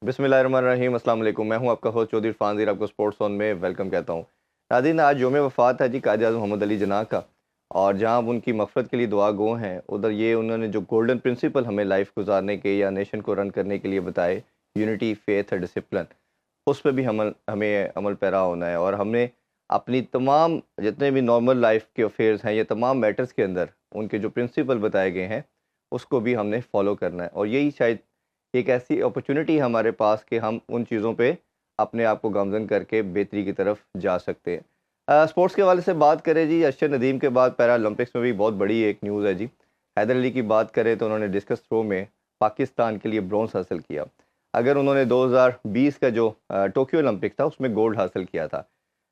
बिस्मिल्लाहिर्रहमानिर्रहीम, अस्सलाम वालेकुम। मैं हूं आपका होस्ट चौधरी फानज़ीर, आपको स्पोर्ट्स ऑन में वेलकम कहता हूं। नाज़रीन, आज यौम वफ़ात है जी कायद-ए-आज़म मोहम्मद अली जिन्ना का, और जहां आप उनकी मग़फ़िरत के लिए दुआ गो हैं, उधर ये उन्होंने जो गोल्डन प्रिंसिपल हमें लाइफ गुजारने के या नेशन को रन करने के लिए बताए, यूनिटी, फेथ, डिसिप्लिन, उस पे भी हमें अमल पैरा होना है। और हमने अपनी तमाम जितने भी नॉर्मल लाइफ के अफेयर्स हैं, ये तमाम मैटर्स के अंदर उनके जो प्रिंसिपल बताए गए हैं, उसको भी हमने फॉलो करना है। और यही शायद एक ऐसी अपॉर्चुनिटी है हमारे पास कि हम उन चीज़ों पे अपने आप को गामज़न करके बेहतरी की तरफ जा सकते हैं। स्पोर्ट्स के हवाले से बात करें जी, अरशद नदीम के बाद पैरा ओलंपिक्स में भी बहुत बड़ी एक न्यूज़ है जी। हैदर अली की बात करें तो उन्होंने डिस्कस थ्रो में पाकिस्तान के लिए ब्रॉन्ज़ हासिल किया। अगर उन्होंने 2020 का जो टोक्यो ओलंपिक था उसमें गोल्ड हासिल किया था।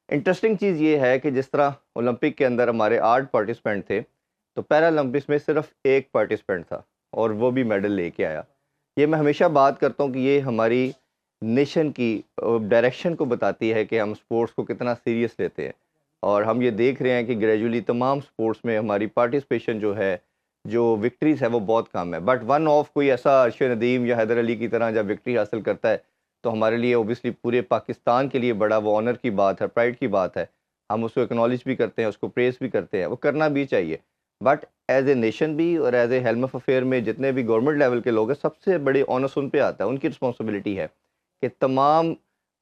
इंटरेस्टिंग चीज़ ये है कि जिस तरह ओलंपिक के अंदर हमारे 8 पार्टिसिपेंट थे, तो पैरा ओलंपिक्स में सिर्फ़ 1 पार्टिसिपेंट था और वो भी मेडल लेके आया। ये मैं हमेशा बात करता हूँ कि ये हमारी नेशन की डायरेक्शन को बताती है कि हम स्पोर्ट्स को कितना सीरियस लेते हैं। और हम ये देख रहे हैं कि ग्रेजुअली तमाम स्पोर्ट्स में हमारी पार्टिसिपेशन जो है, जो विक्ट्रीज़ है वो बहुत कम है। बट वन ऑफ कोई ऐसा अरशद नदीम या हैदर अली की तरह जब विक्ट्री हासिल करता है, तो हमारे लिए ओबियसली पूरे पाकिस्तान के लिए बड़ा वो ऑनर की बात है, प्राइड की बात है। हम उसको एक्नॉलेज भी करते हैं, उसको प्रेज़ भी करते हैं, वो करना भी चाहिए। बट एज़ ए नेशन भी और as a helm of affair में जितने भी गवर्नमेंट लेवल के लोग हैं, सबसे बड़ी ओनस उन पे आता है, उनकी रिस्पॉन्सिबिलिटी है कि तमाम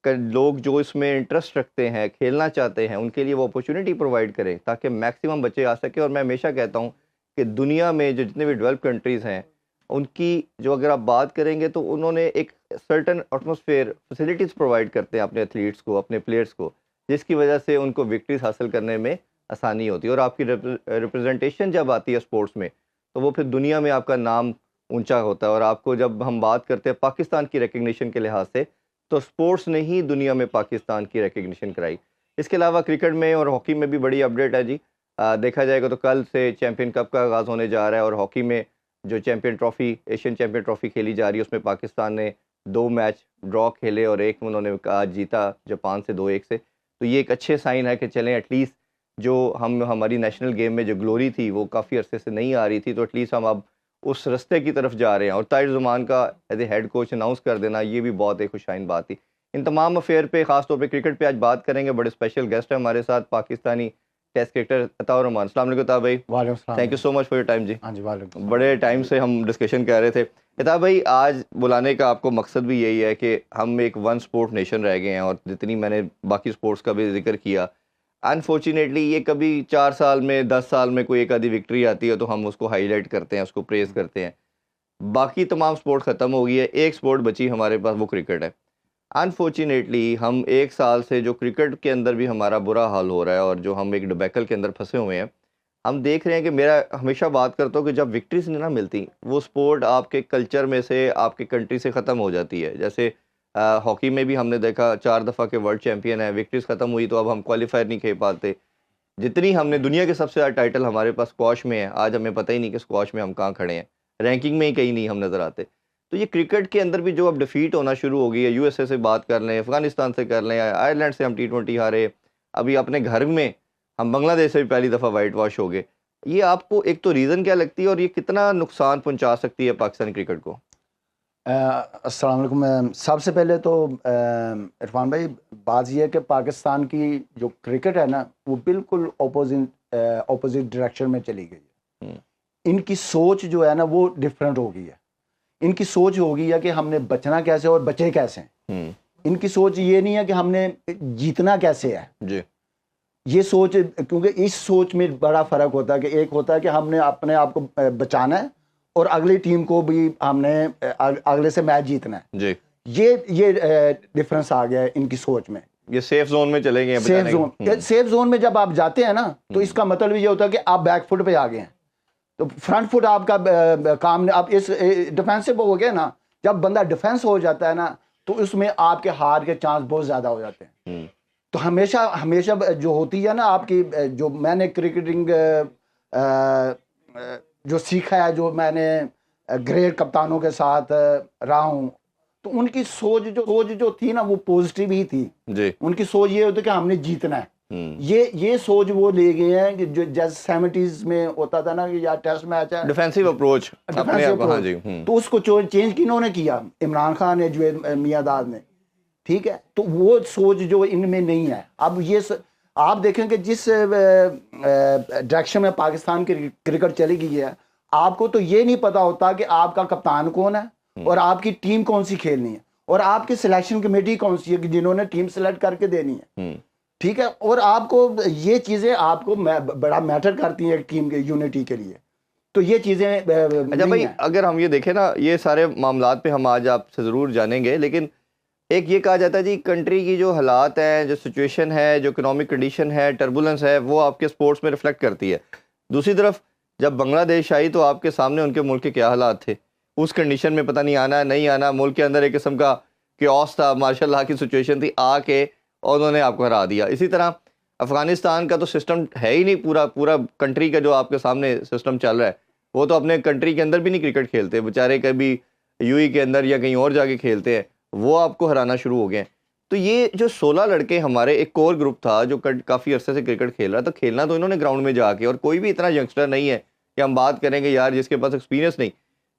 लोग जो इसमें इंटरेस्ट रखते हैं, खेलना चाहते हैं, उनके लिए वो अपॉर्चुनिटी प्रोवाइड करें ताकि मैक्सिमम बच्चे आ सकें। और मैं हमेशा कहता हूँ कि दुनिया में जो जितने भी डेवलप कंट्रीज़ हैं, उनकी जो अगर आप बात करेंगे तो उन्होंने एक सर्टेन एटमॉस्फेयर फैसिलिटीज़ प्रोवाइड करते हैं अपने एथलीट्स को, अपने प्लेयर्स को, जिसकी वजह से उनको विक्ट्रीज हासिल करने में आसानी होती है। और आपकी रिप्रेजेंटेशन जब आती है स्पोर्ट्स में, तो वो फिर दुनिया में आपका नाम ऊंचा होता है। और आपको जब हम बात करते हैं पाकिस्तान की रिकग्निशन के लिहाज से, तो स्पोर्ट्स ने ही दुनिया में पाकिस्तान की रिकग्निशन कराई। इसके अलावा क्रिकेट में और हॉकी में भी बड़ी अपडेट है जी। देखा जाएगा तो कल से चैम्पियन कप का आगाज़ होने जा रहा है, और हॉकी में जो champion trophy, Asian champion trophy खेली जा रही है, उसमें पाकिस्तान ने 2 मैच ड्रॉ खेले और 1 उन्होंने आज जीता जापान से 2-1 से। तो ये एक अच्छे साइन है कि चलें, एटलीस्ट जो हम हमारी नेशनल गेम में जो ग्लोरी थी वो काफ़ी अरसे से नहीं आ रही थी, तो एटलीस्ट हम अब उस रास्ते की तरफ जा रहे हैं। और ताहिर ज़ुमान का as a head coach announce कर देना, ये भी बहुत एक खुशाइन बात थी। इन तमाम अफेयर पे, ख़ास तौर पे क्रिकेट पे आज बात करेंगे। बड़े स्पेशल गेस्ट हैं हमारे साथ, पाकिस्तानी टेस्ट क्रिकेटर अताउर रहमान। अस्सलाम वालेकुम अता भाई। वालेकुम सलाम थैंक यू भाई। So much for your time जी। हाँ जी, वालेकुम सलाम। बड़े टाइम से हम डिस्कशन कर रहे थे। अता भाई, आज बुलाने का आपको मकसद भी यही है कि हम एक वन स्पोर्ट नेशन रह गए हैं, और जितनी मैंने बाकी स्पोर्ट्स का भी जिक्र किया, अनफॉर्चुनेटली ये कभी 4 साल में, 10 साल में कोई एक आधी विक्ट्री आती है तो हम उसको हाईलाइट करते हैं, उसको प्रेज़ करते हैं। बाकी तमाम स्पोर्ट ख़त्म हो गई है, एक स्पोर्ट बची हमारे पास, वो क्रिकेट है। अनफॉर्चुनेटली हम 1 साल से जो क्रिकेट के अंदर भी हमारा बुरा हाल हो रहा है, और जो हम एक डिबैकल के अंदर फँसे हुए हैं, हम देख रहे हैं कि मेरा हमेशा बात करता हूँ कि जब विक्ट्रीज़ नहीं ना मिलती, वो स्पोर्ट आपके कल्चर में से, आपके कंट्री से ख़त्म हो जाती है। जैसे हॉकी में भी हमने देखा 4 दफ़ा के वर्ल्ड चैंपियन है, विक्ट्रीज़ ख़त्म हुई तो अब हम क्वालीफायर नहीं खेल पाते। जितनी हमने दुनिया के सबसे ज़्यादा टाइटल हमारे पास स्क्वॉश में है, आज हमें पता ही नहीं कि स्क्वॉश में हम कहाँ खड़े हैं। रैंकिंग में ही कहीं नहीं हम नज़र आते। तो ये क्रिकेट के अंदर भी जो अब डिफ़ीट होना शुरू हो गई है, यूएसए से बात कर लें, अफ़गानिस्तान से कर लें, आयरलैंड से हम टी20 हारे, अभी अपने घर में हम बांग्लादेश से भी पहली दफ़ा व्हाइट वॉश हो गए। ये आपको एक तो रीज़न क्या लगती है, और ये कितना नुकसान पहुँचा सकती है पाकिस्तानी क्रिकेट को? अस्सलाम वालेकुम। सबसे पहले तो इरफान भाई, बात यह है कि पाकिस्तान की जो क्रिकेट है ना, वो बिल्कुल ऑपोजिट डायरेक्शन में चली गई है। हुँ, इनकी सोच जो है ना, वो डिफरेंट हो गई है। इनकी सोच हो गई है कि हमने बचना कैसे और बचे कैसे। हुँ, इनकी सोच ये नहीं है कि हमने जीतना कैसे है। जी, ये सोच, क्योंकि इस सोच में बड़ा फ़र्क होता है कि एक होता है कि हमने अपने आप को बचाना है, और अगली टीम को भी हमने अगले से मैच जीतना है। जी। ये डिफरेंस आ गया है इनकी सोच में। ये सेफ ज़ोन में चले गए हैं सेफ बचाने जोन, हुँ, सेफ जोन में जब आप जाते हैं ना, तो इसका मतलब ये होता है कि आप बैक फुट पे आ गए हैं। तो फ्रंट फुट आपका काम, आप इस डिफेंसिव हो गए ना। जब बंदा डिफेंस हो जाता है ना, तो उसमें आपके हार के चांस बहुत ज़्यादा हो जाते हैं। हुँ, तो हमेशा हमेशा जो होती है ना आपकी, जो मैंने क्रिकेटिंग जो सीखा है, जो मैंने ग्रेट कप्तानों के साथ रहा हूँ, तो उनकी सोच जो थी ना, वो पॉजिटिव ही थी। जी, उनकी सोच ये होती है कि हमने जीतना है। ये सोच वो ले गए हैं कि जो जैसे 70s में होता था ना कि यार टेस्ट मैच है, डिफेंसिव अप्रोच अपने आप। हाँ जी। तो उसको चेंज किन्होंने किया? इमरान खान ने, जुवेद मियांदाद ने। ठीक है, तो वो सोच जो इनमें नहीं है। अब ये आप देखेंगे जिस डायरेक्शन में पाकिस्तान की क्रिकेट चली गई है, आपको तो ये नहीं पता होता कि आपका कप्तान कौन है और आपकी टीम कौन सी खेलनी है और आपकी सिलेक्शन कमेटी कौन सी है कि जिन्होंने टीम सेलेक्ट करके देनी है। ठीक है, और आपको ये चीजें आपको बड़ा मैटर करती हैं टीम के यूनिटी के लिए। तो ये चीजें अच्छा भाई, अगर हम ये देखें ना, ये सारे मामलात पे हम आज आपसे ज़रूर जानेंगे, लेकिन एक ये कहा जाता है जी, कंट्री की जो हालात हैं, जो सिचुएशन है, जो इकोनॉमिक कंडीशन है, टर्बुलेंस है, वो आपके स्पोर्ट्स में रिफ्लेक्ट करती है। दूसरी तरफ जब बांग्लादेश आई तो आपके सामने उनके मुल्क के क्या हालात थे, उस कंडीशन में पता नहीं आना नहीं आना, मुल्क के अंदर एक किस्म का क्योस था, मार्शल लॉ की सिचुएशन थी, आके और उन्होंने आपको हरा दिया। इसी तरह अफ़गानिस्तान का तो सिस्टम है ही नहीं, पूरा पूरा कंट्री का जो आपके सामने सिस्टम चल रहा है, वो तो अपने कंट्री के अंदर भी नहीं क्रिकेट खेलते बेचारे, कभी यूएई के अंदर या कहीं और जाके खेलते हैं, वो आपको हराना शुरू हो गए हैं। तो ये जो 16 लड़के हमारे एक कोर ग्रुप था जो काफ़ी अरसे से क्रिकेट खेल रहा था, खेलना तो इन्होंने ग्राउंड में जाके, और कोई भी इतना यंगस्टर नहीं है कि हम बात करेंगे यार जिसके पास एक्सपीरियंस नहीं।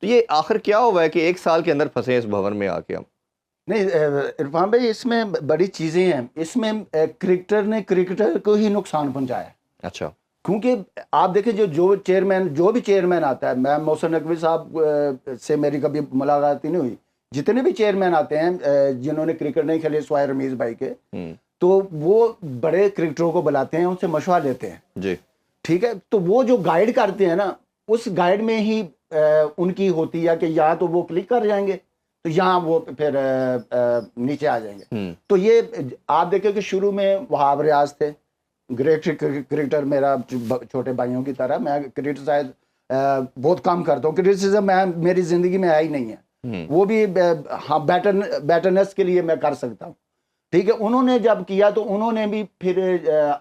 तो ये आखिर क्या हुआ है कि एक साल के अंदर फंसे इस भंवर में आके हम? नहीं इरफान भाई, इसमें बड़ी चीज़ें हैं। इसमें क्रिकेटर को ही नुकसान पहुंचाया। अच्छा, क्योंकि आप देखें जो भी चेयरमैन आता है, मैं मोहसिन नकवी साहब से मेरी कभी मुलाकात ही नहीं हुई, जितने भी चेयरमैन आते हैं जिन्होंने क्रिकेट नहीं खेले सिवाय रमीज भाई के, तो वो बड़े क्रिकेटरों को बुलाते हैं, उनसे मशवरा लेते हैं जी। ठीक है, तो वो जो गाइड करते हैं ना, उस गाइड में ही उनकी होती है कि या तो वो क्लिक कर जाएंगे तो यहाँ वो फिर नीचे आ जाएंगे। तो ये आप देखें कि शुरू में वहाब रियाज थे, ग्रेट क्रिकेटर, मेरा छोटे भाइयों की तरह। मैं क्रिटिसाइज बहुत कम करता हूँ, क्रिटिसिज्म मेरी जिंदगी में आया ही नहीं है। वो भी हाँ बैटरनेस के लिए मैं कर सकता हूँ। ठीक है, उन्होंने जब किया तो उन्होंने भी फिर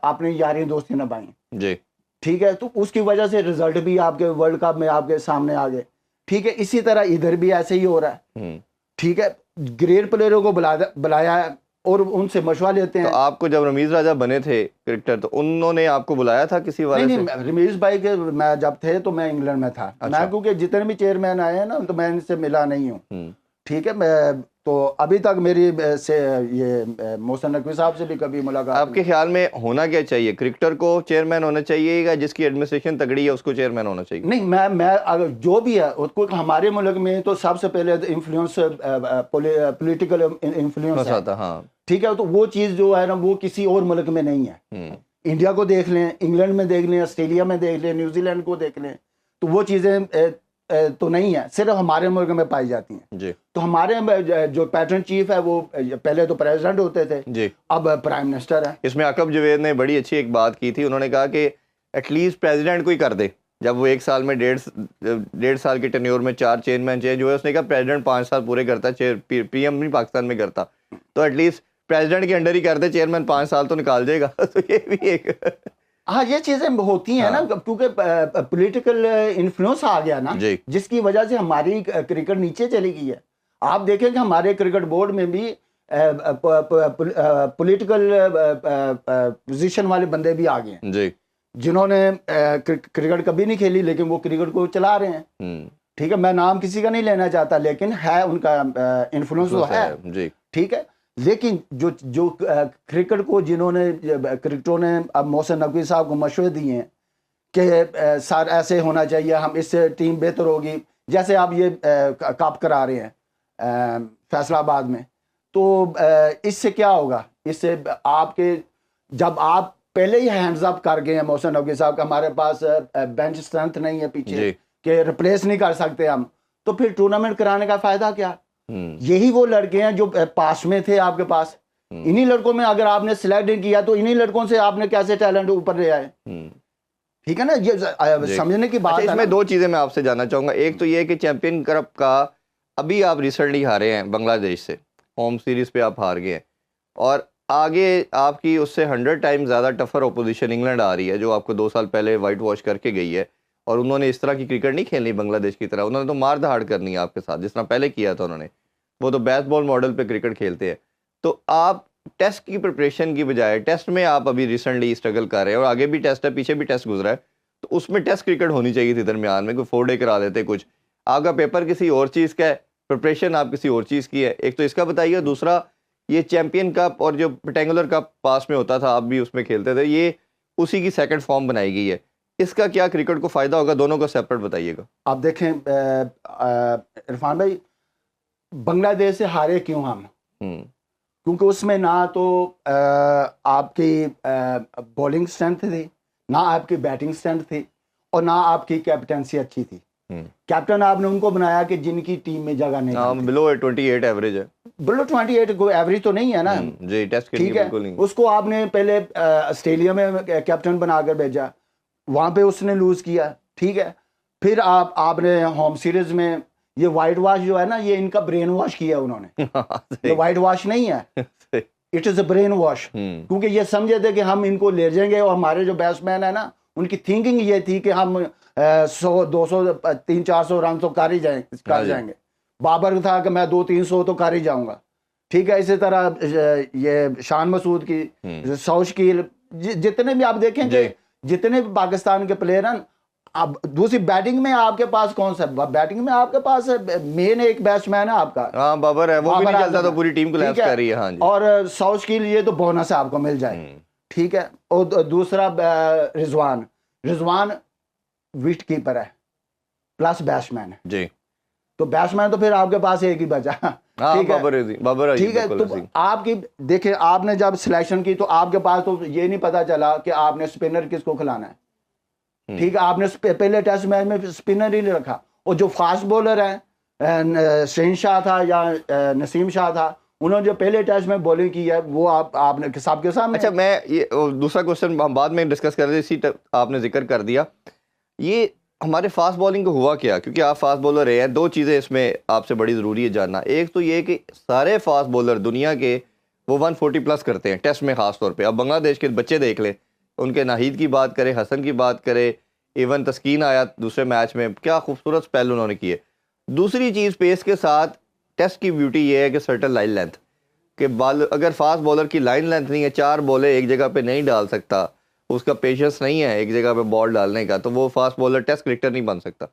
अपनी यारी दोस्ती निभाई जी। ठीक है, तो उसकी वजह से रिजल्ट भी आपके वर्ल्ड कप में आपके सामने आ गए। ठीक है, इसी तरह इधर भी ऐसे ही हो रहा है। ठीक है, ग्रेट प्लेयरों को बुलाया और उनसे मशवरा लेते हैं। तो आपको जब रमीज राजा बने थे क्रिकेटर, तो उन्होंने आपको बुलाया था किसी वजह से? नहीं, रमीज भाई के मैं जब थे तो मैं इंग्लैंड में था। अच्छा। मैं क्योंकि जितने भी चेयरमैन आए हैं ना, तो मैं इनसे मिला नहीं हूँ। ठीक है, मैं तो अभी तक मेरी से ये मोहसिन नकवी साहब से भी कभी मुलाकात। आपके ख्याल में होना क्या चाहिए? क्रिकेटर को चेयरमैन होना चाहिए या जिसकी एडमिनिस्ट्रेशन तगड़ी है उसको चेयरमैन होना चाहिए? नहीं, मैं अगर जो भी है उसको, हमारे मुल्क में तो सबसे पहले इन्फ्लुएंस, पॉलिटिकल इन्फ्लुएंस है। हाँ, ठीक है, तो वो चीज़ जो है ना, वो किसी और मुल्क में नहीं है। इंडिया को देख लें, इंग्लैंड में देख लें, ऑस्ट्रेलिया में देख लें, न्यूजीलैंड को देख लें, तो वो चीज़ें तो नहीं है, सिर्फ हमारे मुल्क में पाई जाती हैं जी। तो हमारे जो पैटर्न चीफ है वो पहले तो प्रेसिडेंट होते थे जी, अब प्राइम मिनिस्टर है। इसमें आकब जवेद ने बड़ी अच्छी एक बात की थी, उन्होंने कहा कि एटलीस्ट प्रेसिडेंट को ही कर दे। जब वो एक साल में डेढ़ साल के टेन्योर में 4 चेयरमैन चेंज हुए, उसने कहा प्रेसिडेंट 5 साल पूरे करता है, पीएम नहीं पाकिस्तान में करता, तो एटलीस्ट प्रेसिडेंट के अंडर ही कर दे, चेयरमैन 5 साल तो निकाल देगा। तो ये भी एक हाँ, ये चीजें होती हैं। हाँ। ना, क्योंकि पॉलिटिकल इन्फ्लुएंस आ गया ना, जिसकी वजह से हमारी क्रिकेट नीचे चली गई है। आप देखें कि हमारे क्रिकेट बोर्ड में भी पॉलिटिकल पोजीशन वाले बंदे भी आ गए हैं, जिन्होंने क्रिकेट कभी नहीं खेली लेकिन वो क्रिकेट को चला रहे हैं। ठीक है, मैं नाम किसी का नहीं लेना चाहता, लेकिन है उनका इन्फ्लुएंस तो है। ठीक है, लेकिन जो क्रिकेट को जिन्होंने क्रिकेटरों ने अब मोहसिन नकवी साहब को मशवरे दिए हैं कि सर ऐसे होना चाहिए, हम इससे टीम बेहतर होगी, जैसे आप ये कप करा रहे हैं फैसलाबाद में, तो इससे क्या होगा? इससे आपके जब आप पहले ही हैंड्स अप कर गए हैं मोहसिन नकवी साहब का, हमारे पास बेंच स्ट्रेंथ नहीं है पीछे कि रिप्लेस नहीं कर सकते हम, तो फिर टूर्नामेंट कराने का फायदा क्या? यही वो लड़के हैं जो पास में थे आपके पास। इन्हीं लड़कों में अगर आपने सिलेक्ट नहीं किया तो इन्हीं लड़कों से आपने कैसे टैलेंट ऊपर ले आए? ठीक है ना, ये समझने की बात है। इसमें 2 चीजें मैं आपसे जानना चाहूंगा। एक तो ये कि चैंपियन कप का अभी आप रिसेंटली हारे हैं बांग्लादेश से, होम सीरीज पे आप हार गए हैं, और आगे आपकी उससे 100 टाइम ज्यादा टफर ओपोजिशन इंग्लैंड आ रही है, जो आपको 2 साल पहले वाइट वॉश करके गई है, और उन्होंने इस तरह की क्रिकेट नहीं खेलनी बांग्लादेश की तरह, उन्होंने तो मार दहाड़ करनी है आपके साथ, जिस तरह पहले किया था उन्होंने। वो तो बेसबॉल मॉडल पे क्रिकेट खेलते हैं। तो आप टेस्ट की प्रिपरेशन की बजाय टेस्ट में आप अभी रिसेंटली स्ट्रगल कर रहे हैं और आगे भी टेस्ट है, पीछे भी टेस्ट गुजरा है, तो उसमें टेस्ट क्रिकेट होनी चाहिए थी दरमियान में, कोई 4 डे करा देते कुछ। आपका पेपर किसी और चीज़ का है, प्रिपरेशन आप किसी और चीज़ की है। एक तो इसका बताइए, दूसरा ये चैंपियन कप और जो रेक्टेंगुलर कप पास में होता था, आप भी उसमें खेलते थे, ये उसी की सेकंड फॉर्म बनाई गई है। इसका क्या क्रिकेट को फ़ायदा होगा? दोनों को सेपरेट बताइएगा। आप देखें इरफान भाई, बांग्लादेश से हारे क्यों हम? क्योंकि उसमें ना तो आपकी बॉलिंग स्ट्रेंथ थी, ना आपकी बैटिंग स्ट्रेंथ थी, और ना आपकी कैप्टनसी अच्छी थी। कैप्टन आपने उनको बनाया कि जिनकी टीम में जगह नहीं, बिलो 28 एवरेज है। बिलो 28 कोई एवरेज तो नहीं है ना जी, टेस्ट के लिए बिल्कुल नहीं। उसको आपने पहले ऑस्ट्रेलिया में कैप्टन बनाकर भेजा, वहां पे उसने लूज किया, ठीक है। फिर आपने होम सीरीज में ये वाइट वॉश जो है ना, ये इनका ब्रेन वॉश किया उन्होंने। ये वाइट वॉश नहीं है, it is a brain wash. क्योंकि ये समझे थे कि हम इनको ले जाएंगे, और हमारे जो बैट्समैन है ना, उनकी थिंकिंग ये थी कि हम 100 200 300-400 रन तो कर जाएंगे। बाबर था कि मैं 200-300 तो कर ही जाऊंगा, ठीक है। इसी तरह ये शान मसूद की, सौशकील, जितने भी आप देखेंगे, जितने भी पाकिस्तान के प्लेयर हैं, अब दूसरी बैटिंग में आपके पास कौन सा? बैटिंग में आपके पास मेन एक बैट्समैन है आपका, हाँ बाबर है, वो भी नहीं चलता तो पूरी टीम को लैप्स कर रही है। हाँ जी। और सौशकील ये तो बोनस आपको मिल जाए, ठीक है। और दूसरा रिजवान विकेट कीपर है प्लस बैट्समैन है जी, तो बैट्समैन तो फिर आपके पास एक ही बचा। ठीक है, ठीक है। तो आपकी देखिए, आपने जब सिलेक्शन की तो आपके पास तो ये नहीं पता चला कि आपने स्पिनर किसको खिलाना है, ठीक है। आपने पहले टेस्ट मैच में स्पिनर ही नहीं रखा, और जो फास्ट बॉलर है शहीन शाह था या नसीम शाह था, उन्होंने जो पहले टेस्ट में बॉलिंग की है वो आपने सबके सामने। अच्छा, मैं ये दूसरा क्वेश्चन हम बाद में डिस्कस कर रहे थे, इसी आपने जिक्र कर दिया, ये हमारे फास्ट बॉलिंग को हुआ क्या? क्योंकि आप फास्ट बॉलर हैं, दो चीज़ें इसमें आपसे बड़ी ज़रूरी है जानना। एक तो ये कि सारे फास्ट बॉलर दुनिया के वो 140 प्लस करते हैं टेस्ट में ख़ास तौर पे। अब बांग्लादेश के बच्चे देख लें, उनके नाहिद की बात करें, हसन की बात करें, इवन तस्कीन आया दूसरे मैच में, क्या खूबसूरत स्पेल उन्होंने किए। दूसरी चीज़ पेस के साथ टेस्ट की ब्यूटी ये है कि सर्टन लाइन लेंथ के बॉल, अगर फास्ट बॉलर की लाइन लेंथ नहीं है, 4 बॉलें एक जगह पे नहीं डाल सकता, उसका पेशेंस नहीं है एक जगह पे बॉल डालने का, तो वो फास्ट बॉलर टेस्ट क्रिकेटर नहीं बन सकता।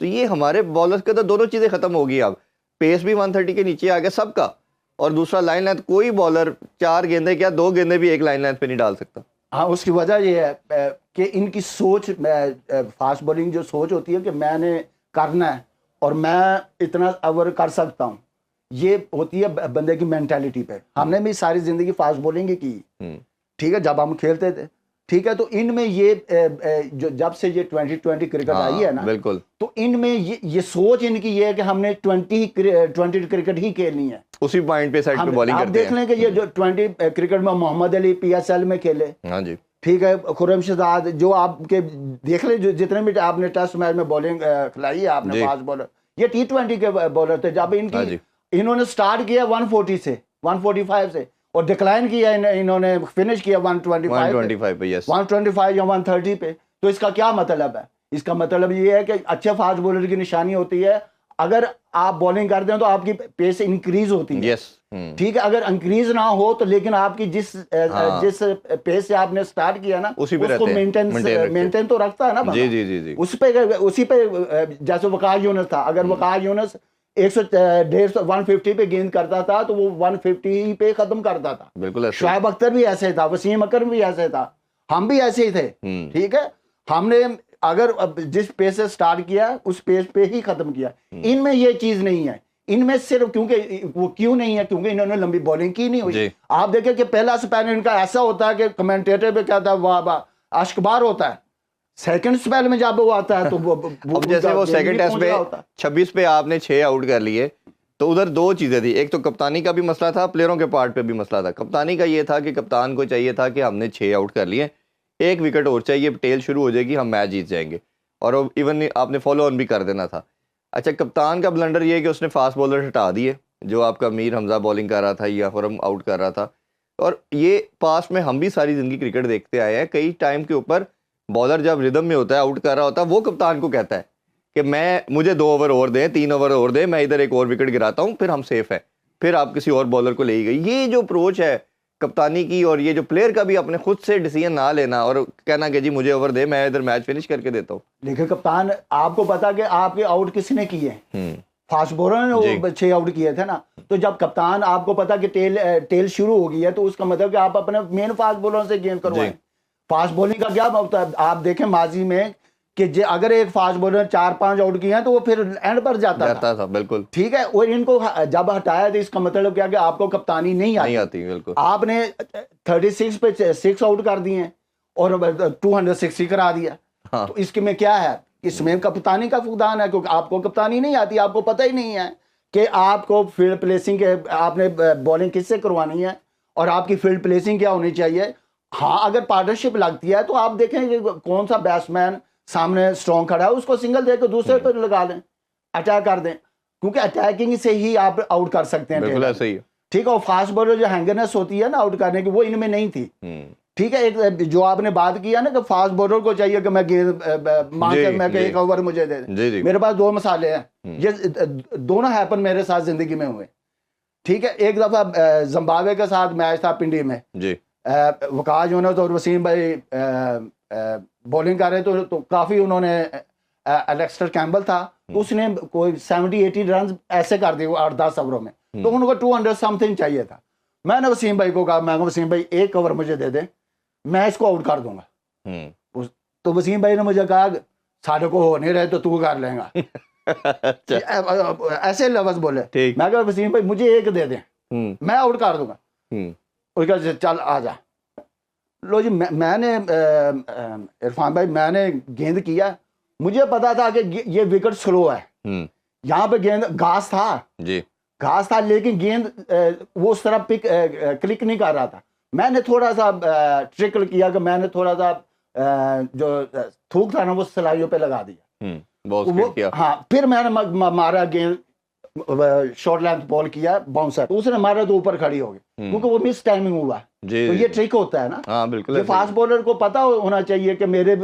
तो ये हमारे बॉलर्स के तो दोनों चीज़ें ख़त्म हो गई। अब पेस भी 130 के नीचे आ गया सबका, और दूसरा लाइन लेंथ, कोई बॉलर 4 गेंदे क्या 2 गेंदे भी एक लाइन लेंथ पे नहीं डाल सकता। हाँ, उसकी वजह ये है कि इनकी सोच, फास्ट बॉलिंग जो सोच होती है कि मैंने करना है और मैं इतना ओवर कर सकता हूँ, ये होती है बंदे की मेंटालिटी पे। हमने भी सारी जिंदगी फास्ट बॉलिंग ही की, ठीक है, जब हम खेलते थे, ठीक है। तो इनमें ये जो जब से ये 2020 क्रिकेट आई है ना, बिल्कुल, तो इनमें ये सोच इनकी ये है कि हमने 20 क्रिकेट ही खेलनी है। उसी पॉइंट पे साइड पे बॉलिंग करते हैं। आप देख लें कि ये जो 20 क्रिकेट में मोहम्मद अली PSL में खेले, हाँ जी, ठीक है, खुर्रम शहजाद, जो आपके देख ले, जो जितने भी आपने टेस्ट मैच में बॉलिंग खिलाई है आपने, फास्ट बॉलर, ये T20 के बॉलर थे। जब इन्होंने स्टार्ट किया 140 से 145 से, और डिक्लाइन किया इन्होंने फिनिश किया 125 पे, यस, 125 या 130 पे। तो इसका क्या मतलब है? इसका मतलब ये है कि अच्छे फास्ट बॉलर की निशानी होती है, अगर आप बॉलिंग करते हैं तो आपकी पेस इंक्रीज होती है, यस, ठीक है। अगर इंक्रीज ना हो तो लेकिन आपकी जिस पेस से आपने स्टार्ट किया ना, उसको मेंटेन तो रखता है ना, जी जी जी जी, उसी पे जैसे वकार यूनुस था, अगर वकार यूनुस 150 पे गेंद करता था तो वो 150 पे खत्म करता था, बिल्कुल। शुएब अख्तर भी ऐसे था, वसीम अकरम भी ऐसे था, हम भी ऐसे ही थे, ठीक है। हमने अगर जिस पेस से स्टार्ट किया उस पेस पे ही खत्म किया। इनमें ये चीज नहीं है, इनमें सिर्फ, क्योंकि वो क्यों नहीं है, क्योंकि इन्होंने लंबी बॉलिंग की नहीं हुई। आप देखें कि पहला स्पेल इनका ऐसा होता है कि कमेंटेटर पे क्या था, वाह वाह, अश्कबार होता है। सेकंड स्पेल में जब वो आता है तो वो जैसे वो सेकंड टेस्ट में 26 पे आपने 6 आउट कर लिए, तो उधर दो चीज़ें थी। एक तो कप्तानी का भी मसला था, प्लेयरों के पार्ट पे भी मसला था। कप्तानी का ये था कि कप्तान को चाहिए था कि हमने 6 आउट कर लिए, 1 विकेट और चाहिए, टेल शुरू हो जाएगी, हम मैच जीत जाएंगे, और इवन आपने फॉलो ऑन भी कर देना था। अच्छा, कप्तान का ब्लंडर ये है कि उसने फास्ट बॉलर हटा दिए, जो आपका मीर हमजा बॉलिंग कर रहा था या खुर्रम आउट कर रहा था। और ये पास में हम भी सारी ज़िंदगी क्रिकेट देखते आए हैं, कई टाइम के ऊपर बॉलर जब रिदम में होता है, आउट कर रहा होता है, वो कप्तान को कहता है कि मुझे 2 ओवर और दें, 3 ओवर और दें, मैं इधर 1 और विकेट गिराता हूँ, फिर हम सेफ है, फिर आप किसी और बॉलर को ले गए। ये जो अप्रोच है कप्तानी की और ये जो प्लेयर का भी अपने खुद से डिसीजन ना लेना और कहना कि जी मुझे ओवर दे, मैं इधर मैच फिनिश करके देता हूँ। देखिए कप्तान, आपको पता कि आपके आउट किसने किए? फास्ट बॉलर ने वो 6 आउट किए थे ना। तो जब कप्तान, आपको पता कि टेल शुरू हो गई है, तो उसका मतलब कि आप अपने मेन फास्ट बॉलर से गेंद करवाएं। फास्ट बॉलिंग का क्या होता है, आप देखें माजी में कि अगर एक फास्ट बॉलर 4-5 आउट किए हैं तो वो फिर एंड पर जाता था। बिल्कुल ठीक है। और इनको जब हटाया तो इसका मतलब क्या कि आपको कप्तानी नहीं आती। बिल्कुल। आपने 36 पे 6 आउट कर दिए और 260 करा दिया। हाँ। तो इसके में क्या है? इसमें कप्तानी का फुकदान है, क्योंकि आपको कप्तानी नहीं आती, आपको पता ही नहीं है कि आपको फील्ड प्लेसिंग के, आपने बॉलिंग किससे करवानी है और आपकी फील्ड प्लेसिंग क्या होनी चाहिए। हाँ, अगर पार्टनरशिप लगती है तो आप देखें कि कौन सा बैट्समैन सामने स्ट्रॉन्ग खड़ा है, उसको सिंगल देकर दूसरे पर लगा दें, अटैक कर दें, क्योंकि अटैकिंग से ही आप आउट कर सकते हैं। बिल्कुल ऐसे ही। ठीक है। और फास्ट बॉलर जो हैंगरनेस होती है ना आउट करने की, वो इनमें नहीं थी। ठीक है। एक जो आपने बात किया ना कि फास्ट बॉलर को चाहिए कि मैं गेंद मांग के मैं एक ओवर मुझे दे दे। मेरे पास 2 मिसालें हैं, ये दोनों हैपन मेरे साथ जिंदगी में हुए। ठीक है। एक दफा जिम्बाब्वे के साथ मैच था पिंडी में जी। वकास यूनुस और वसीम भाई बॉलिंग कर रहे तो काफी उन्होंने, एलेक्स्टर कैम्बल था, उसने कोई 70-80 रन ऐसे कर दिए 8-10 ओवरों में, तो उनको 200 समथिंग चाहिए था। मैंने वसीम भाई को कहा, मैं वसीम भाई 1 ओवर मुझे दे दे, मैं इसको आउट कर दूंगा। तो वसीम भाई ने मुझे कहा साढ़े को हो नहीं रहे तो तू कर लेगा। ऐसे लफ्ज बोले। मैं कहा वसीम भाई मुझे 1 दे दे, मैं आउट कर दूंगा। उसका चल आ जा। लो जी, मैंने इरफान भाई, मैंने गेंद किया, मुझे पता था कि ये विकेट स्लो है, यहाँ पे गेंद घास था जी, घास था, लेकिन गेंद वो उस तरह क्लिक नहीं कर रहा था। मैंने थोड़ा सा ट्रिकल किया कि मैंने थोड़ा सा जो थूक था ना वो सलाइयों पे लगा दिया। किया। हाँ, फिर मैंने मारा गेंद, शॉर्ट लेंथ बॉल किया, बाउंसर, उसने मारा तो ऊपर खड़ी हो गई, क्योंकि वो मिस टाइमिंग हुआ। तो ये ट्रिक होता है ना। हाँ बिल्कुल। ये फास्ट बॉलर को पता होना चाहिए कि मैंने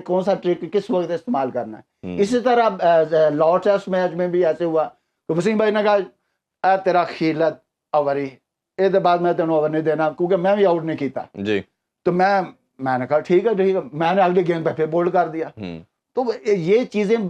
कौन सा ट्रिक किस वक्त इस्तेमाल करना है। इसी तरह लॉर्ड टेस्ट मैच में भी ऐसे हुआ, तो वसीम भाई ने कहा तेरा खिलत ओवरी, इसके बाद मैं तेन ओवर नहीं देना, क्योंकि मैं भी आउट नहीं किया जी। तो मैंने कहा ठीक है, मैंने अगली गेंद पे फिर बोल्ड कर दिया। तो ये चीजें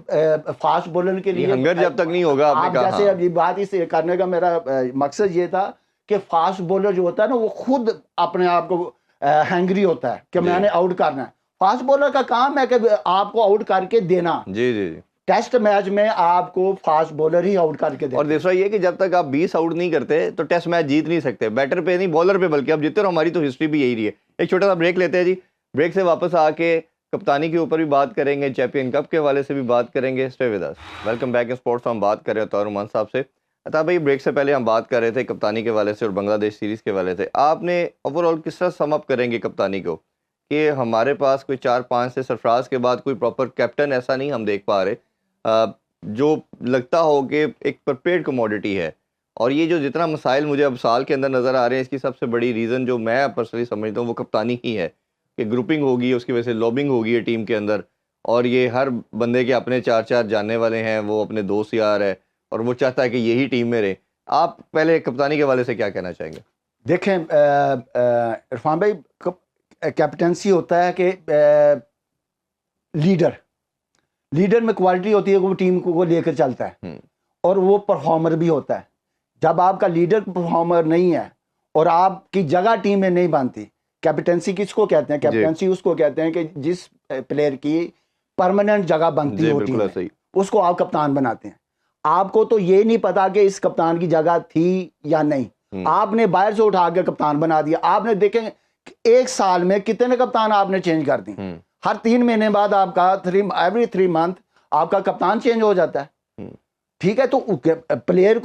फास्ट बॉलर के लिए हंगर जब तक नहीं होगा, आप जैसे अभी बात इस करने का मेरा मकसद ये था कि फास्ट बॉलर जो होता है ना, वो खुद अपने आप को हैंग्री होता है कि मैंने आउट करना है। फास्ट बॉलर का काम है कि आपको आउट करके देना। जी जी। टेस्ट मैच में आपको फास्ट बॉलर ही आउट करके देना। और दूसरा ये कि जब तक आप 20 आउट नहीं करते तो टेस्ट मैच जीत नहीं सकते, बैटर पे नहीं बॉलर पे, बल्कि आप जीतते रहो। हमारी तो हिस्ट्री भी यही रही है। एक छोटा सा ब्रेक लेते हैं जी, ब्रेक से वापस आके कप्तानी के ऊपर भी बात करेंगे, चैंपियन कप के हवाले से भी बात करेंगे। Stay with us. Welcome back in sports. हम बात कर रहे हैं तौरुमान साहब से। अता भाई, ब्रेक से पहले हम बात कर रहे थे कप्तानी के हवाले से और बांग्लादेश सीरीज़ के हवाले से। आपने ओवरऑल किस तरह सम अप करेंगे कप्तानी को कि हमारे पास कोई 4-5 से सरफराज के बाद कोई प्रॉपर कैप्टन ऐसा नहीं हम देख पा रहे जो लगता हो कि एक प्रिपेयर्ड कमोडिटी है। और ये जो जितना मसाइल मुझे अब साल के अंदर नज़र आ रहे हैं, इसकी सबसे बड़ी रीज़न जो मैं पर्सनली समझता हूँ वो कप्तानी ही है कि ग्रुपिंग होगी, उसकी वजह से लॉबिंग होगी है टीम के अंदर, और ये हर बंदे के अपने 4-4 जानने वाले हैं, वो अपने दोस्त यार है और वो चाहता है कि यही टीम में रहे। आप पहले कप्तानी के हवाले से क्या कहना चाहेंगे? देखें इरफान भाई, कैप्टनसी होता है कि लीडर में क्वालिटी होती है, वो टीम को लेकर चलता है और वो परफॉर्मर भी होता है। जब आपका लीडर परफॉर्मर नहीं है और आपकी जगह टीम में नहीं बनती, कैप्टनसी किसको कहते हैं? कैप्टनसी उसको कहते हैं कि जिस प्लेयर की परमानेंट जगह बनती है टीम में, उसको आप कप्तान बनाते हैं। आपको तो ये नहीं पता कि इस कप्तान की जगह थी या नहीं, आपने बाहर से उठा के कप्तान बना दिया। आपने देखें 1 साल में कितने कप्तान आपने चेंज कर दी। हर 3 महीने बाद आपका एवरी 3 मंथ आपका कप्तान चेंज हो जाता है। ठीक है। तो प्लेयर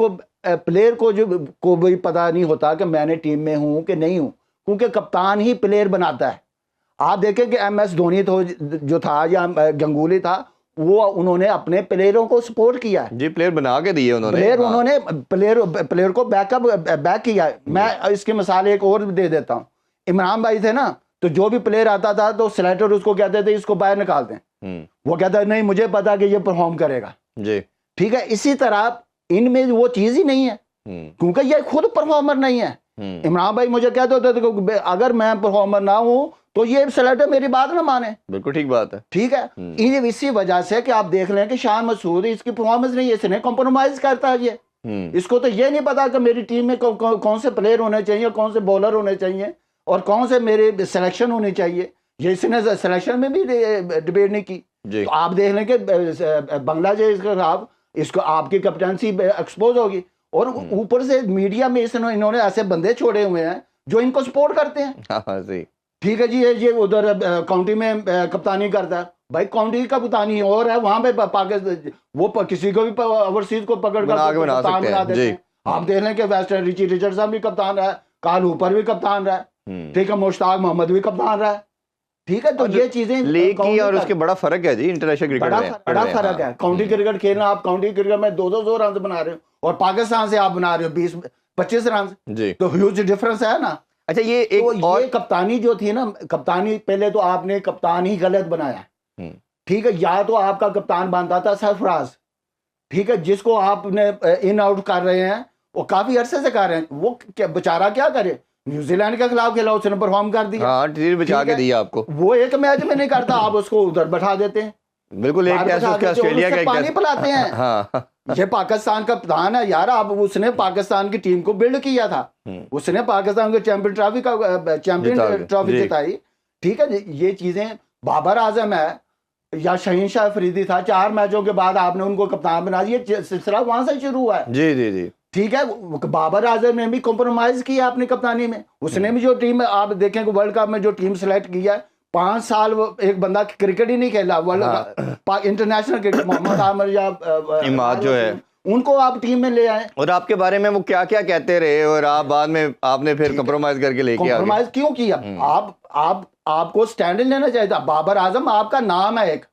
को जो को भी पता नहीं होता कि मैंने टीम में हूं कि नहीं हूं, क्योंकि कप्तान ही प्लेयर बनाता है। आप देखें कि MS धोनी तो जो था या गंगुली था, वो उन्होंने अपने प्लेयरों को सपोर्ट किया है जी, प्लेयर बना के दिए उन्होंने, उन्होंने प्लेयर को बैक किया। मैं इसकी मिसाल एक और दे देता हूँ। इमरान भाई थे ना, तो जो भी प्लेयर आता था तो सिलेक्टर उसको कहते थे इसको बाहर निकाल दें, वो कहता है नहीं मुझे पता कि ये परफॉर्म करेगा जी। ठीक है। इसी तरह इनमें वो चीज ही नहीं है, क्योंकि ये खुद परफॉर्मर नहीं है। इमरान भाई मुझे कहते होते थे कि अगर मैं परफॉर्मर ना हूं तो ये सेलेक्टर मेरी बात ना माने। बिल्कुल ठीक बात है। ठीक है, इसी वजह से कि आप देख लें कि शान मसूद इसकी परफॉर्मेंस नहीं, इसने कॉम्प्रोमाइज करता है ये। इसको तो ये नहीं पता कि मेरी टीम में कौन से प्लेयर होने चाहिए, कौन से बॉलर होने चाहिए और कौन से मेरे सिलेक्शन होनी चाहिए। ये इसने सिलेक्शन में भी डिबेट नहीं की। तो आप देख लें कि बांग्लादेश के खिलाफ इसको आपकी कैप्टनसी एक्सपोज होगी और ऊपर से मीडिया में इन्होंने ऐसे बंदे छोड़े हुए हैं जो इनको सपोर्ट करते हैं। ठीक है जी, ये उधर काउंटी में कप्तानी करता है, भाई काउंटी का कप्तानी और है, वहां पे पाकिस्तान वो किसी को भी ओवरसीज को पकड़ कर कप्तान बना देते हैं। आप देख लें कि वेस्टर्न रिची रिचर्डसन भी कप्तान रहा है, कार्ल हूपर भी कप्तान रहा है, ठीक है, मुश्ताक मोहम्मद भी कप्तान रहा है। ठीक है, तो ये चीजें लीग की और उसके बड़ा फर्क है जी इंटरनेशनल क्रिकेट में, बड़ा फर्क है। काउंटी क्रिकेट खेलना, आप काउंटी क्रिकेट में 2-2 रन बना रहे हो और पाकिस्तान से आप बना रहे हो 20-25 रन, तो ह्यूज डिफरेंस है ना। अच्छा, ये एक तो और ये कप्तानी जो थी ना, कप्तानी पहले तो आपने कप्तान ही गलत बनाया। ठीक है, या तो आपका कप्तान बनता था सरफराज, ठीक है, जिसको आपने इन आउट कर रहे हैं, वो काफी अरसे से कर रहे हैं, वो बेचारा क्या करे, न्यूजीलैंड के खिलाफ खेला, उसने परफॉर्म कर दिया, हाँ, बचा के दिया आपको। वो एक मैच में नहीं करता, आप उसको उधर बैठा देते हैं। बिल्कुल, एक टेस्ट उसका ऑस्ट्रेलिया का पानी पिलाते हैं। हाँ, ये पाकिस्तान का प्रधान है यार, अब उसने पाकिस्तान की टीम को बिल्ड किया था, उसने पाकिस्तान को चैंपियन ट्रॉफी जिताई। ठीक है, ये चीजें बाबर आजम है या शहीन शाह अफरीदी था, 4 मैचों के बाद आपने उनको कप्तान बना दिया, ये सिलसिला वहां से शुरू हुआ है। जी जी जी, ठीक है, बाबर आजम ने भी कॉम्प्रोमाइज किया अपनी कप्तानी में, उसने भी जो टीम आप देखें कि वर्ल्ड कप में जो टीम सिलेक्ट किया है, 5 साल एक बंदा क्रिकेट ही नहीं खेला world international cricket, Mohammad Amir या इमाद जो है, उनको आप टीम में ले आए और आपके बारे में वो क्या क्या कहते रहे और आप बाद में आपने फिर कॉम्प्रोमाइज करके लेके आ गए। कॉम्प्रोमाइज क्यों किया? आपको स्टैंड लेना चाहिए था। बाबर आजम आपका नाम है एक,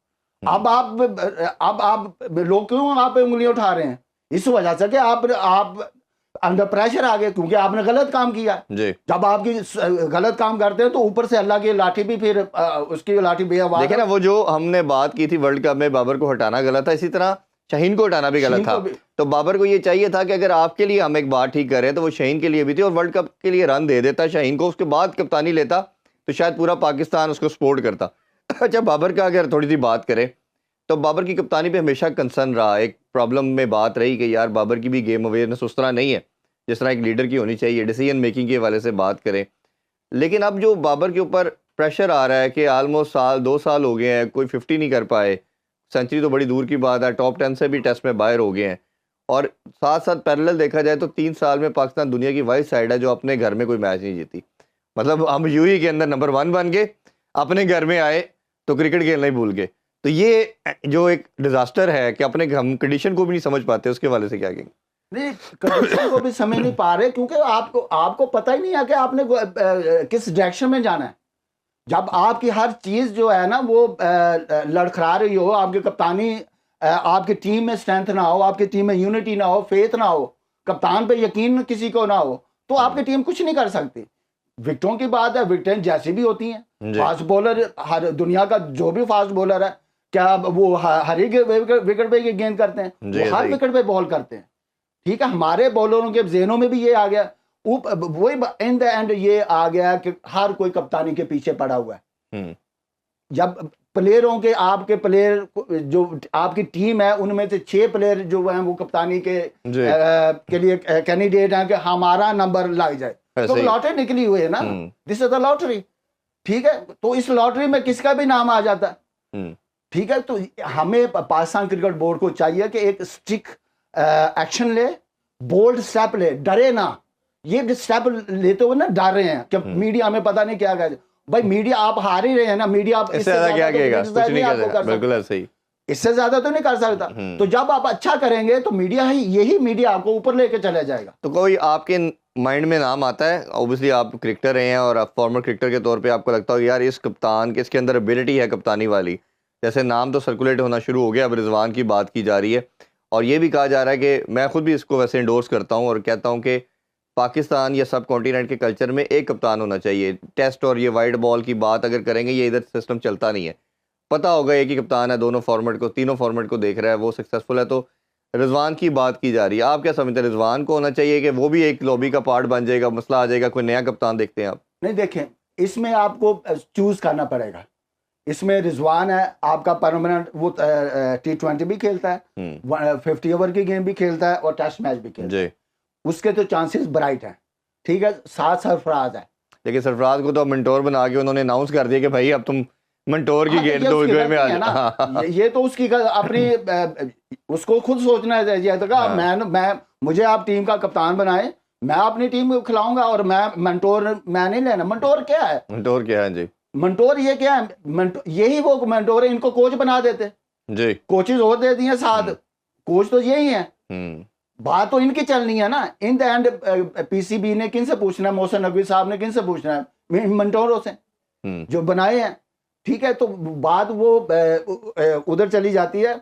अब आप लोग क्यों आप पे उंगलियां उठा रहे हैं? इस वजह से कि आप अंडर प्रेशर आ गए क्योंकि आपने गलत काम किया जी। जब आपकी गलत काम करते हैं तो ऊपर से अल्लाह की लाठी भी फिर उसकी लाठी बेआवाज। देखिए ना, वो जो हमने बात की थी वर्ल्ड कप में बाबर को हटाना गलत था, इसी तरह शाहीन को हटाना भी गलत था। तो बाबर को ये चाहिए था कि अगर आपके लिए हम एक बात ठीक कर रहे हैं तो वो शाहीन के लिए भी थी, और वर्ल्ड कप के लिए रन दे देता शाहीन को, उसके बाद कप्तानी लेता तो शायद पूरा पाकिस्तान उसको सपोर्ट करता। अच्छा, बाबर का अगर थोड़ी सी बात करें तो बाबर की कप्तानी पे हमेशा कंसर्न रहा, एक प्रॉब्लम में बात रही कि यार बाबर की भी गेम अवेयरनेस उस तरह नहीं है जिस तरह एक लीडर की होनी चाहिए, डिसीजन मेकिंग के हवाले से बात करें। लेकिन अब जो बाबर के ऊपर प्रेशर आ रहा है कि ऑलमोस्ट 2 साल हो गए हैं, कोई 50 नहीं कर पाए, सेंचुरी तो बड़ी दूर की बात है, टॉप 10 से भी टेस्ट में बाहर हो गए हैं, और साथ साथ पैरेलल देखा जाए तो 3 साल में पाकिस्तान दुनिया की वाइड साइड है जो अपने घर में कोई मैच नहीं जीती। मतलब हम यूएई के अंदर नंबर 1 बन गए, अपने घर में आए तो क्रिकेट खेलना ही भूल गए। तो ये जो एक डिजास्टर है कि अपने हम कंडीशन को भी नहीं समझ पाते, उसके वाले से क्या कहेंगे? नहीं, कंडीशन को भी समझ नहीं पा रहे क्योंकि आपको पता ही नहीं है कि आपने किस डायरेक्शन में जाना है। जब आपकी हर चीज जो है ना वो लड़खड़ा रही हो, आपकी कप्तानी, आपकी टीम में स्ट्रेंथ ना हो, आपकी टीम में यूनिटी ना हो, फेथ ना हो, कप्तान पे यकीन किसी को ना हो, तो आपकी टीम कुछ नहीं कर सकती। विकेटों की बात है, विकेटें जैसी भी होती हैं, फास्ट बॉलर, हर दुनिया का जो भी फास्ट बॉलर है, क्या वो हर एक विकेट पे गेंद करते हैं? वो हर विकेट पे बॉल करते हैं। ठीक है, हमारे बॉलरों के जहनों में भी ये आ गया, वही इन द एंड ये आ गया कि हर कोई कप्तानी के पीछे पड़ा हुआ है। जब प्लेयरों के, आपके प्लेयर जो आपकी टीम है उनमें से 6 प्लेयर जो हैं वो कप्तानी के लिए कैंडिडेट हैं कि हमारा नंबर लग जाए, तो लॉटरी निकली हुई है ना, दिस इज द लॉटरी। ठीक है, तो इस लॉटरी में किसका भी नाम आ जाता है। ठीक है, तो हमें पाकिस्तान क्रिकेट बोर्ड को चाहिए कि एक स्ट्रिक्ट एक्शन ले, बोल्ड स्टेप ले, डरे ना। ये स्टेप लेते हुए ना डर रहे हैं कि मीडिया हमें पता नहीं क्या कहे। भाई मीडिया आप हार ही रहे हैं ना, मीडिया आप इससे ज्यादा क्या कहेगा? कुछ नहीं कर सकता, बिल्कुल ऐसे ही, इससे ज्यादा तो नहीं कर सकता। तो जब आप अच्छा करेंगे तो मीडिया ही, यही मीडिया आपको ऊपर लेके चला जाएगा। तो कोई आपके माइंड में नाम आता है? ऑब्वियसली आप क्रिकेटर रहे हैं और आप फॉर्मर क्रिकेटर के तौर पे आपको लगता हो यार इस कप्तान के, इसके अंदर एबिलिटी है कप्तानी वाली, जैसे नाम तो सर्कुलेट होना शुरू हो गया, अब रिजवान की बात की जा रही है, और ये भी कहा जा रहा है कि मैं खुद भी इसको वैसे इंडोर्स करता हूँ और कहता हूँ कि पाकिस्तान या सब कॉन्टिनेंट के कल्चर में एक कप्तान होना चाहिए। टेस्ट और ये वाइड बॉल की बात अगर करेंगे, ये इधर सिस्टम चलता नहीं है। पता होगा एक ही कप्तान है दोनों फॉर्मेट को, तीनों फॉर्मेट को देख रहा है, वो सक्सेसफुल है। तो रिजवान की बात की जा रही है, आप क्या समझते हैं? रिजवान को होना चाहिए कि वो भी एक लॉबी का पार्ट बन जाएगा, मसला आ जाएगा, कोई नया कप्तान देखते हैं आप? नहीं, देखें, इसमें आपको चूज करना पड़ेगा। इसमें रिजवान है आपका परमानेंट, वो T20 भी खेलता है, 50 ओवर की गेम भी खेलता है और टेस्ट मैच भी खेलता है, उसके तो चांसेस ब्राइट हैं। ठीक है, साथ सरफराज है, लेकिन सरफराज को तो मंटोर बना के उन्होंने अनाउंस कर दिया कि भाई अब तुम मंटोर की गेट दो में आ ना। ये तो उसकी अपनी उसको खुद सोचना चाहिए था। मैं मुझे आप टीम का कप्तान बनाए, मैं अपनी टीम को खिलाऊंगा और मैं मैं नहीं लेना। मंटोर क्या है? मंटोर क्या है जी? मंटोर ये क्या है? यही वो मंटोर है, इनको कोच बना देते जी, कोचेज और दे दिए साथ, कोच तो यही है। बात तो इनकी चलनी है ना। इन द एंड पीसीबी ने किन से पूछना है? मोहसिन नकवी साहब ने किन से पूछना है? मंटोरों से जो बनाए हैं। ठीक है, तो बात वो उधर चली जाती है,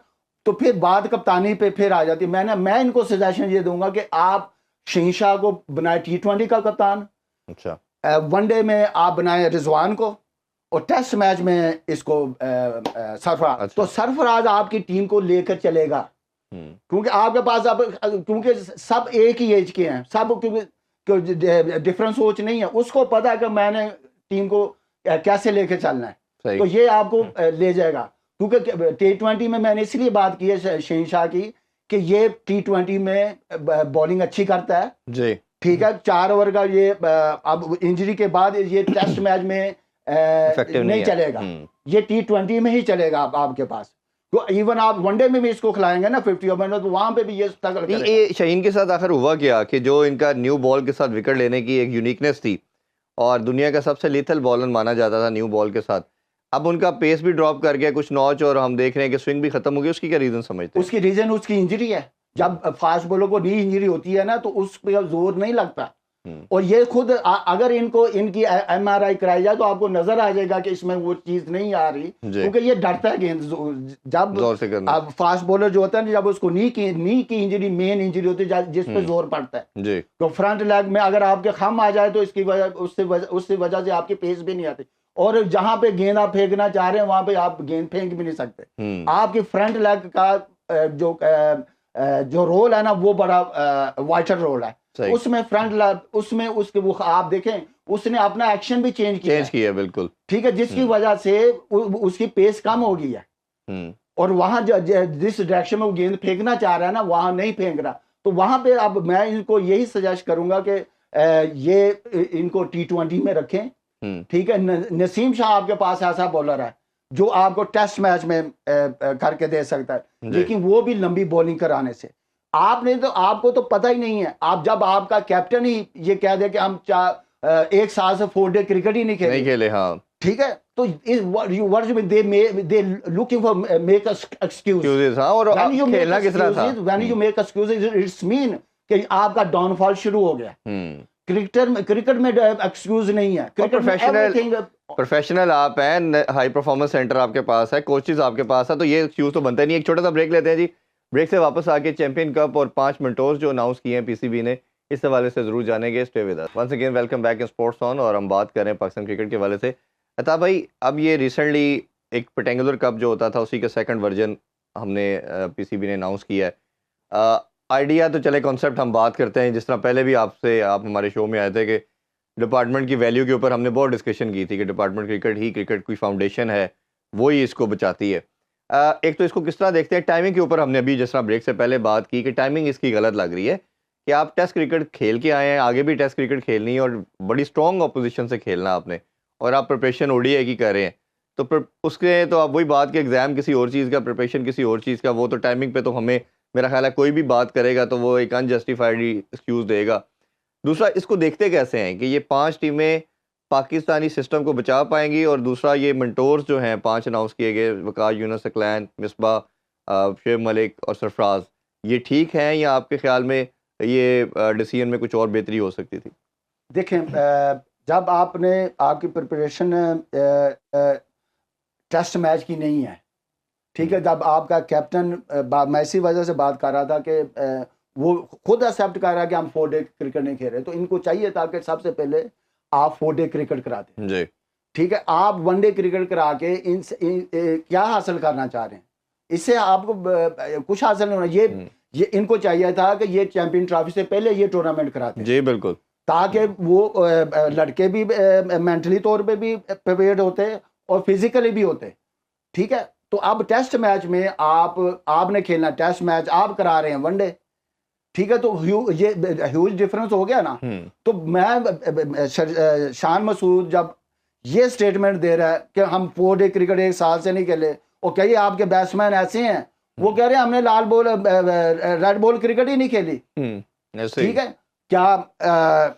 तो फिर बात कप्तानी पे फिर आ जाती है। मैं इनको सजेशन ये दूंगा कि आप शहनशाह को बनाए T20 का कप्तान, अच्छा वनडे में आप बनाए रिजवान को, और टेस्ट मैच में इसको सरफराज। अच्छा। तो सरफराज आपकी टीम को लेकर चलेगा, क्योंकि आपके पास अब, क्योंकि सब एक ही एज के हैं सब, क्योंकि डिफरेंस सोच नहीं है। उसको पता है कि मैंने टीम को कैसे लेके चलना है, तो ये आपको ले जाएगा। क्योंकि T20 में मैंने इसलिए बात की है शहनशाह की कि ये T20 में बॉलिंग अच्छी करता है जी। ठीक है, 4 ओवर का ये अब इंजरी के बाद ये टेस्ट मैच में नहीं चलेगा, ये T20 में ही चलेगा आपके पास। तो इवन आप वनडे में भी इसको खिलाएंगे ना 50 ओवर में, तो वहां पे भी ये स्ट्रगल करेगा। ये शाहीन के साथ आखिर हुआ क्या कि जो इनका न्यू बॉल के साथ विकेट लेने की एक यूनिकनेस थी और दुनिया का सबसे लीथल बॉलर माना जाता था न्यू बॉल के साथ, अब उनका पेस भी ड्रॉप कर गया कुछ नॉच और हम देख रहे हैं कि स्विंग भी खत्म हो गई। उसकी क्या रीजन समझते हैं? उसकी रीजन उसकी इंजरी है। जब फास्ट बॉलर को नी इंजरी होती है ना, तो उस पर जोर नहीं लगता। और ये खुद अगर इनकी MRI कराई जाए तो आपको नजर आ जाएगा कि इसमें वो चीज नहीं आ रही, क्योंकि ये डरता है गेंद जब जोर से करना। अब फास्ट बॉलर जो होता है ना, जब उसको नी की इंजरी, मेन इंजरी होती है जिस पे जोर पड़ता है जी, तो फ्रंट लेग में अगर आपके खम आ जाए तो इसकी वजह उससे वजह से आपके पेस भी नहीं आते, और जहां पे गेंद आप फेंकना चाह रहे हैं वहां पे आप गेंद फेंक भी नहीं सकते। आपकी फ्रंट लेग का जो रोल है ना, वो बड़ा वाइटल रोल है। उसमें उसमें उसके वो आप देखें, उसने अपना एक्शन भी चेंज किया बिल्कुल, ठीक है, जिसकी वजह से उसकी पेस कम हो गई है, और वहां जिस डायरेक्शन में वो गेंद फेंकना चाह रहा है ना, वहां नहीं फेंक रहा। तो वहां पे अब मैं इनको यही सजेस्ट करूंगा कि ये इनको T20 में रखें। ठीक है, नसीम शाह आपके पास ऐसा बॉलर है जो आपको टेस्ट मैच में करके दे सकता है, लेकिन वो भी लंबी बॉलिंग कराने से आपको तो पता ही नहीं है। आप जब आपका कैप्टन ही ये कह दे कि हम 1 साल से 4 डे क्रिकेट ही नहीं खेले, हाँ ठीक है, तो they looking for make excuse. हाँ, और खेलना किस तरह था? When you make excuse it's mean कि आपका डाउनफॉल शुरू हो गया। क्रिकेट में एक्सक्यूज नहीं है। प्रोफेशनल आप हैं, हाई परफॉर्मेंस सेंटर आपके पास है, कोचेस आपके पास है, तो ये एक्सक्यूज तो बनता नहीं। एक छोटा सा ब्रेक लेते हैं जी, ब्रेक से वापस आके चैंपियन कप और 5 मेंटोर्स जो अनाउंस किए हैं पीसीबी ने, इस हवाले से जरूर जानेंगे। Stay with us. Once again welcome back in sports on, और हम बात कर रहे हैं पाकिस्तान क्रिकेट के हवाले से। अता भाई, अब ये रिसेंटली एक रेक्टेंगुलर कप जो होता था उसी का सेकंड वर्जन हमने पीसीबी ने अनाउंस किया है। आइडिया तो चले, कॉन्सेप्ट हम बात करते हैं, जिस तरह पहले भी आप हमारे शो में आए थे कि डिपार्टमेंट की वैल्यू के ऊपर हमने बहुत डिस्कशन की थी कि डिपार्टमेंट क्रिकेट की फाउंडेशन है, वो ही इसको बचाती है। एक तो इसको किस तरह देखते हैं? टाइमिंग के ऊपर हमने अभी जिस तरह ब्रेक से पहले बात की कि टाइमिंग इसकी गलत लग रही है कि आप टेस्ट क्रिकेट खेल के आए हैं, आगे भी टेस्ट क्रिकेट खेलनी है और बड़ी स्ट्रॉन्ग अपोजिशन से खेलना आपने, और आप प्रिपरेशन ODI की कर रहे हैं, तो उसके तो आप वही बात कि एग्ज़ाम किसी और चीज़ का, प्रिपरेशन किसी और चीज़ का, वो तो टाइमिंग पे तो हमें, मेरा ख्याल है कोई भी बात करेगा तो वो एक अनजस्टिफाइड एक्सक्यूज़ देगा। दूसरा, इसको देखते कैसे हैं कि ये 5 टीमें पाकिस्तानी सिस्टम को बचा पाएंगी, और दूसरा ये मेंटोर्स जो हैं 5 अनाउंस किए गए, वकार यूनुस, अकलैन, मिसबा, शुएब मलिक और सरफराज, ये ठीक हैं या आपके ख्याल में ये डिसीजन में कुछ और बेहतरी हो सकती थी? देखें, जब आपकी प्रिपरेशन टेस्ट मैच की नहीं है, ठीक है, जब आपका कैप्टन, मैं इसी वजह से बात कर रहा था कि वो खुद एक्सेप्ट कर रहा है कि हम 4 डे क्रिकेट नहीं खेल रहे, तो इनको चाहिए था कि सबसे पहले आप 4 डे क्रिकेट करा दें जी, ठीक है। आप 1 डे क्रिकेट करा के क्या हासिल करना चाह रहे हैं? इससे आपको कुछ हासिल नहीं होना। ये इनको चाहिए था कि ये चैंपियन ट्रॉफी से पहले ये टूर्नामेंट कराते, जी बिल्कुल, ताकि वो लड़के भी मेंटली तौर पे भी प्रिपेयर्ड होते और फिजिकली भी होते। ठीक है, तो अब टेस्ट मैच में आपने खेलना, टेस्ट मैच आप करा रहे हैं वनडे, ठीक है, तो ये ह्यूज डिफरेंस हो गया ना। तो मैं शान मसूद जब ये स्टेटमेंट दे रहा है कि हम 4 डे क्रिकेट 1 साल से नहीं खेले, और कई आपके बैट्समैन ऐसे हैं वो कह रहे हैं हमने लाल बॉल रेड बॉल क्रिकेट ही नहीं खेली। ठीक है, क्या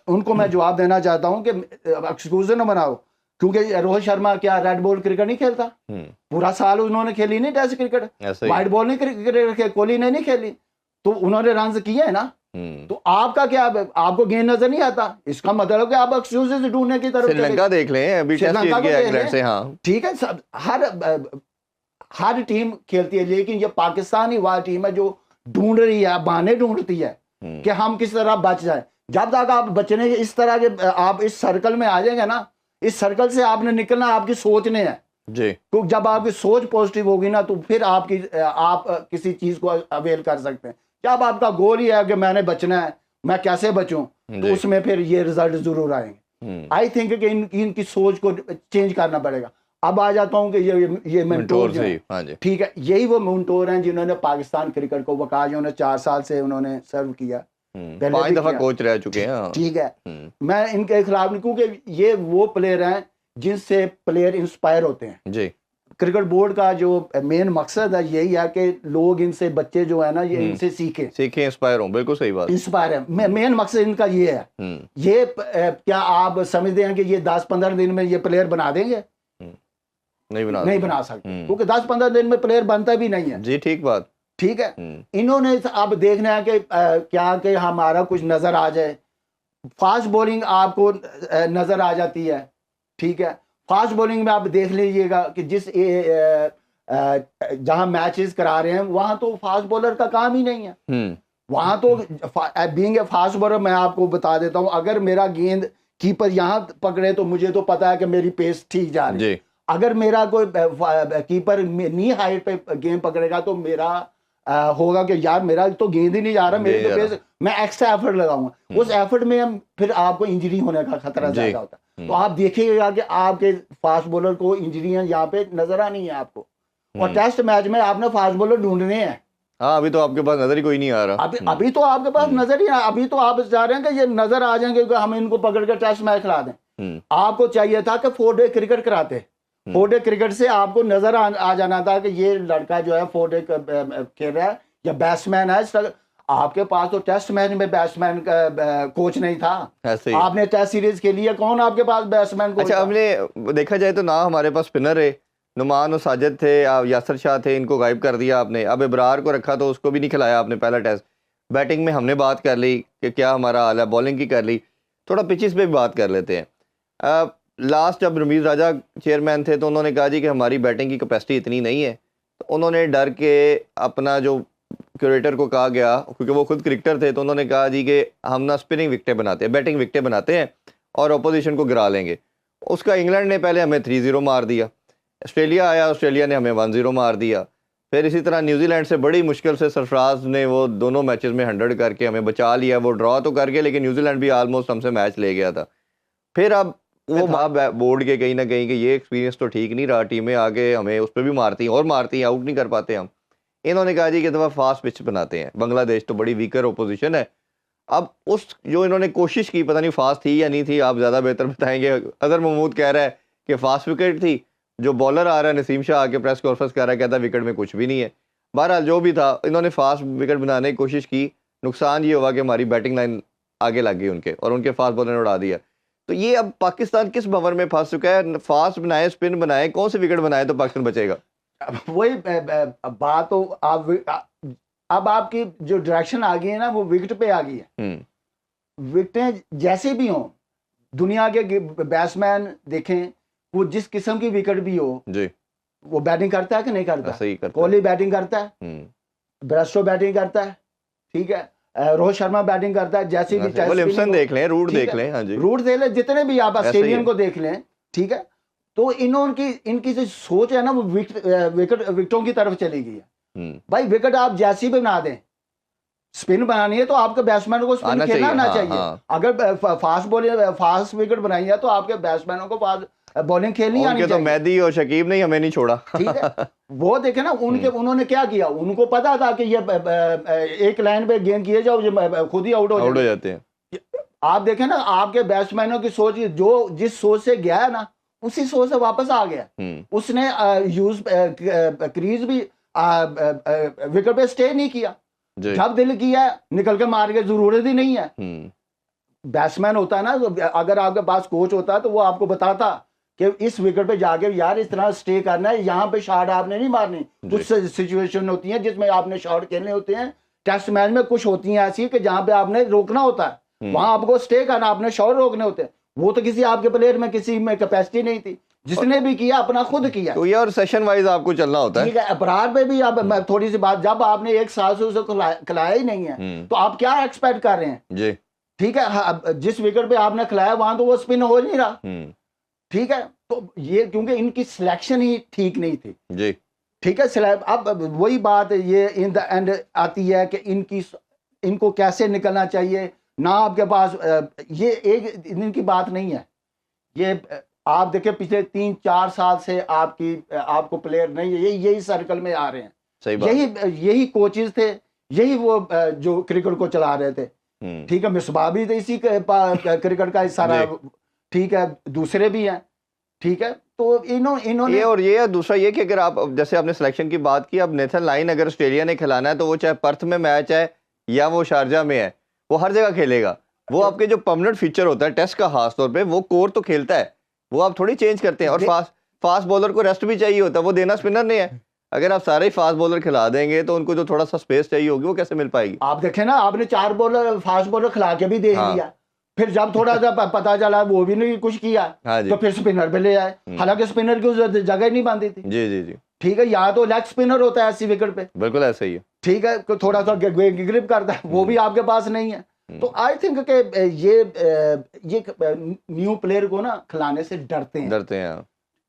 उनको मैं जवाब देना चाहता हूं कि एक्सक्यूज न बनाओ, क्योंकि रोहित शर्मा क्या रेड बॉल क्रिकेट नहीं खेलता? पूरा साल उन्होंने खेली नहीं टेस्ट क्रिकेट, वाइट बॉल नहीं क्रिकेट, कोहली ने नहीं खेली, तो उन्होंने रन किए है ना। तो आपका क्या, आपको गेंद नजर नहीं आता, इसका मतलब कि आप एक्सक्यूजेस ढूंढने की तरफ श्रीलंका देख लें, अभी श्रीलंका को इंग्लैंड से, हाँ ठीक है, हर टीम खेलती है, लेकिन ये पाकिस्तानी वाली टीम है जो ढूंढ रही है, बहाने ढूंढती है कि हम किस तरह बच जाए। जब तक आप बचने इस तरह के आप इस सर्कल में आ जाएंगे ना, इस सर्कल से आपने निकलना आपकी सोच ने है जी। तो जब आपकी सोच पॉजिटिव होगी ना, तो फिर आप किसी चीज को अवेल कर सकते हैं। जब आपका गोल ही है कि मैंने बचना है, मैं कैसे बचूं, तो उसमें फिर ये रिजल्ट जरूर आएंगे। आई थिंक कि इनकी सोच को चेंज करना पड़ेगा। अब आ जाता हूं कि ये मेंटोर हैं, ठीक है, यही वो मेंटोर हैं जिन्होंने पाकिस्तान क्रिकेट को वकाश, उन्होंने 4 साल से उन्होंने सर्व किया, 5 दफा कोच रह चुके हैं, ठीक है। मैं इनके खिलाफ नहीं, क्योंकि ये वो प्लेयर हैं जिनसे प्लेयर इंस्पायर होते हैं जी। क्रिकेट बोर्ड का जो मेन मकसद है यही है कि लोग इनसे, बच्चे जो है ना, ये इनसे सीखें, इंस्पायर हों। बिल्कुल सही बात, इंस्पायर है, मेन मकसद इनका ये है। ये क्या आप समझते हैं कि ये 10-15 दिन में ये प्लेयर बना देंगे? नहीं बना सकते, क्योंकि 10-15 दिन में प्लेयर बनता भी नहीं है जी। ठीक बात, ठीक है। इन्होंने अब देखना है कि क्या कि हमारा कुछ नजर आ जाए, फास्ट बॉलिंग आपको नजर आ जाती है, ठीक है। फास्ट बॉलिंग में आप देख लीजिएगा कि जिस जहां मैचेस करा रहे हैं वहां तो फास्ट बॉलर का काम ही नहीं है। वहां तो बीइंग ए फास्ट बॉलर, मैं आपको बता देता हूं, अगर मेरा गेंद कीपर यहां पकड़े तो मुझे तो पता है कि मेरी पेस ठीक जा रही है। अगर मेरा कोई कीपर नी हाइट पे गेंद पकड़ेगा तो मेरा होगा कि यार मेरा तो गेंद ही नहीं जा रहा, मेरे तो पेस, मैं एक्स्ट्रा एफर्ट लगाऊंगा, उस एफर्ट में फिर आपको इंजरी होने का खतरा ज्यादा होता है। तो आप देखिएगा कि आपके फास्ट बॉलर को इंजरियां यहाँ पे नजर आनी है आपको, और टेस्ट मैच में आपने फास्ट बॉलर ढूंढने हैं। हाँ, अभी तो आपके पास नजर ही कोई नहीं आ रहा, अभी तो आपके पास नजर ही, अभी तो आप चाह रहे हैं कि ये नजर आ जाएंगे कि हम इनको पकड़ कर टेस्ट मैच खिला दें। आपको चाहिए था कि 4 डे क्रिकेट कराते, 4 डे क्रिकेट से आपको नजर आ जाना था कि ये लड़का जो है 4 डे खेल रहा है या बैट्समैन है। आपके पास तो टेस्ट मैच में बैट्समैन कोच नहीं था, आपने टेस्ट सीरीज के लिए कौन आपके पास बैट्समैन कोच? अच्छा, हमने देखा जाए तो ना हमारे पास स्पिनर है, नुमान और साजिद थे, यासर शाह थे, इनको गायब कर दिया आपने। अब इब्रार को रखा तो उसको भी नहीं खिलाया आपने पहला टेस्ट। बैटिंग में हमने बात कर ली कि क्या हमारा हाल है, बॉलिंग की कर ली, थोड़ा पिचेस पे भी बात कर लेते हैं। लास्ट जब रमीज राजा चेयरमैन थे तो उन्होंने कहा जी कि हमारी बैटिंग की कैपेसिटी इतनी नहीं है, तो उन्होंने डर के अपना जो क्यूरेटर को कहा गया, क्योंकि वो खुद क्रिकेटर थे, तो उन्होंने कहा जी कि हम ना स्पिनिंग विकेटें बनाते हैं, बैटिंग विकेटें बनाते हैं और अपोजिशन को गिरा लेंगे। उसका इंग्लैंड ने पहले हमें 3-0 मार दिया, ऑस्ट्रेलिया आया, ऑस्ट्रेलिया ने हमें 1-0 मार दिया, फिर इसी तरह न्यूजीलैंड से बड़ी मुश्किल से सरफराज ने वो दोनों मैचेस में 100 करके हमें बचा लिया। वो ड्रॉ तो कर गए लेकिन न्यूजीलैंड भी आलमोस्ट हमसे मैच ले गया था। फिर अब वो बोर्ड के कहीं ना कहीं कि ये एक्सपीरियंस तो ठीक नहीं रहा, टीमें आगे हमें उस पर भी मारती हैं और मारती हैं, आउट नहीं कर पाते हम। इन्होंने कहा जी कि दफ़ा फास्ट पिच बनाते हैं, बांग्लादेश तो बड़ी वीकर ओपोजिशन है। अब उस जो इन्होंने कोशिश की, पता नहीं फास्ट थी या नहीं थी, आप ज़्यादा बेहतर बताएंगे। अदर महमूद कह रहा है कि फास्ट विकेट थी, जो बॉलर आ रहा है नसीम शाह आके प्रेस कॉन्फ्रेंस कर रहा है, कहता है विकेट में कुछ भी नहीं है। बहरहाल जो भी था, इन्होंने फास्ट विकेट बनाने की कोशिश की, नुकसान ये हुआ कि हमारी बैटिंग लाइन आगे लग गई उनके, और उनके फास्ट बॉलर ने उड़ा दिया। तो ये अब पाकिस्तान किस भंवर में फंस चुका है? फास्ट बनाए, स्पिन बनाए, कौन से विकेट बनाए तो पाकिस्तान बचेगा? वही बात तो अब आपकी जो डायरेक्शन आ गई है ना, वो विकेट पे आ गई है। विकेटें जैसे भी हों, दुनिया के बैट्समैन देखें, वो जिस किस्म की विकेट भी हो जी, वो बैटिंग करता है कि नहीं करता? सही करता। कोहली बैटिंग करता है, ब्रेस्टो बैटिंग करता है, ठीक है, रोहित शर्मा बैटिंग करता है, जैसे भी विलियमसन देख लें, रूट देख लें, हाँ जी, रूट देख लें, जितने भी आप ऑस्ट्रेलियन को देख लें, ठीक है। तो इनकी जो सोच है ना, वो विकेटों की तरफ चली गई है। भाई विकेट आप जैसी भी बना दें, स्पिन बनानी है तो आपके बैट्समैन को स्पिन आना खेलना चाहिए, आना हाँ, चाहिए। हाँ। अगर फास्ट विकेट बनाई है तो आपके बैट्समैनों को फास्ट बॉलिंग खेलनी आनी उनके तो चाहिए। मेहदी और शकीब ने ही हमें नहीं छोड़ा। ठीक है, वो देखे ना उन्होंने क्या किया, उनको पता था कि ये एक लाइन पे गेंद किए जाओ ये खुद ही आउट हो जाते हैं। आप देखें ना, आपके बैट्समैनों की सोच, जो जिस सोच से गया है ना उसी सोच से वापस आ गया। उसने क्रीज भी विकेट पे स्टे नहीं किया, जब दिल किया निकल के मार के, जरूरत ही नहीं है। बैट्समैन होता है ना, अगर आपके पास कोच होता है तो वो आपको बताता कि इस विकेट पे जाके यार इस तरह स्टे करना है, यहाँ पे शॉट आपने नहीं मारनी। कुछ सिचुएशन होती हैं जिसमें आपने शॉट खेलने होते हैं, टेस्ट मैच में कुछ होती हैं ऐसी कि जहाँ पे आपने रोकना होता है, वहां आपको स्टे करना, आपने शॉट रोकने होते हैं। वो तो किसी आपके प्लेयर में किसी में कैपेसिटी नहीं थी, जिसने भी किया अपना खुद किया। तो ये और सेशन वाइज आपको चलना होता है। ठीक है, अपराध पे भी अब मैं थोड़ी सी बात, जब आपने एक साल से उसे खिलाया ही नहीं है तो आप क्या एक्सपेक्ट कर रहे हैं जी। ठीक है, जिस विकेट पे आपने खिलाया वहां तो वो स्पिन हो नहीं रहा। ठीक है, तो ये क्योंकि इनकी सिलेक्शन ही ठीक नहीं थी जी। ठीक है, अब वही बात ये इन द एंड आती है कि इनको कैसे निकलना चाहिए ना। आपके पास ये एक इनकी बात नहीं है, ये आप देखें पिछले 3-4 साल से आपको प्लेयर नहीं है, यही सर्कल में आ रहे हैं। सही बात। यही कोचेस थे, यही वो जो क्रिकेट को चला रहे थे। ठीक है, मिसबाह भी तो इसी क्रिकेट का सारा, ठीक है, दूसरे भी हैं। ठीक है, तो इन्होंने ये और ये दूसरा ये कि अगर आप जैसे आपने सिलेक्शन की बात की, अब नेथन लाइन अगर ऑस्ट्रेलिया ने खिलाना है तो वो चाहे पर्थ में मैच है या वो शारजा में है, वो हर जगह खेलेगा। वो आपके जो परमानेंट फीचर होता है टेस्ट का खास तौर पे, वो कोर तो खेलता है, वो आप थोड़ी चेंज करते हैं। और फास्ट बॉलर को रेस्ट भी चाहिए होता है, वो देना स्पिनर नहीं है। अगर आप सारे ही फास्ट बॉलर खिला देंगे तो उनको जो थोड़ा सा स्पेस चाहिए होगी वो कैसे मिल पाएगी। आप देखें ना, आपने 4 बॉलर फास्ट बॉलर खिला के भी देख लिया, फिर जब थोड़ा सा पता चला वो भी नहीं कुछ किया, तो फिर स्पिनर पे ले आए, हालांकि स्पिनर की जगह नहीं बांधी थी। जी जी जी। ठीक है, यहाँ तो लेग स्पिनर होता है ऐसी विकेट पे, बिल्कुल ऐसा ही है। ठीक है, थोड़ा सा ग्रिप करता है, वो भी आपके पास नहीं है। तो आई थिंक के ये न्यू प्लेयर को ना खिलाने से डरते हैं।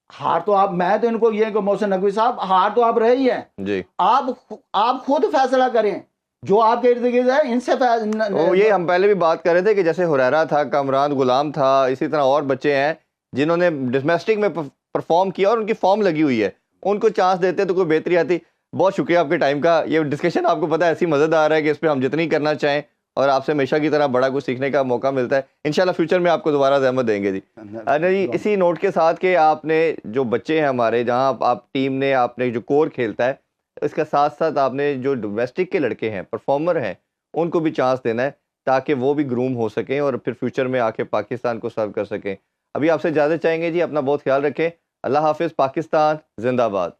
हार तो आप, मैं तो इनको ये मोहसिन नकवी साहब, हार तो आप रहे ही हैं जी। आप खुद फैसला करें, जो आपके इर्द गिर्द है इनसे ये हम पहले भी बात कर रहे थे कि जैसे हुरैरा था, कामरान गुलाम था, इसी तरह और बच्चे हैं जिन्होंने डोमेस्टिक में परफॉर्म किया और उनकी फॉर्म लगी हुई है, उनको चांस देते तो कोई बेहतरी आती। बहुत शुक्रिया आपके टाइम का। ये डिस्कशन आपको पता है ऐसी मज़ेदार है कि इस पर हम जितनी करना चाहें और आपसे हमेशा की तरह बड़ा कुछ सीखने का मौका मिलता है। इंशाल्लाह फ्यूचर में आपको दोबारा ज़हमत देंगे जी। जी, इसी नोट के साथ कि आपने जो बच्चे हैं हमारे, जहाँ आप टीम ने आपने जो कोर खेलता है, इसका साथ साथ आपने जो डोमेस्टिक के लड़के हैं, परफॉर्मर हैं, उनको भी चांस देना है ताकि वो भी ग्रूम हो सकें और फिर फ्यूचर में आके पाकिस्तान को सर्व कर सकें। अभी आपसे इजाज़त चाहेंगे जी, अपना बहुत ख्याल रखें। अल्लाह हाफिज़। पाकिस्तान जिंदाबाद।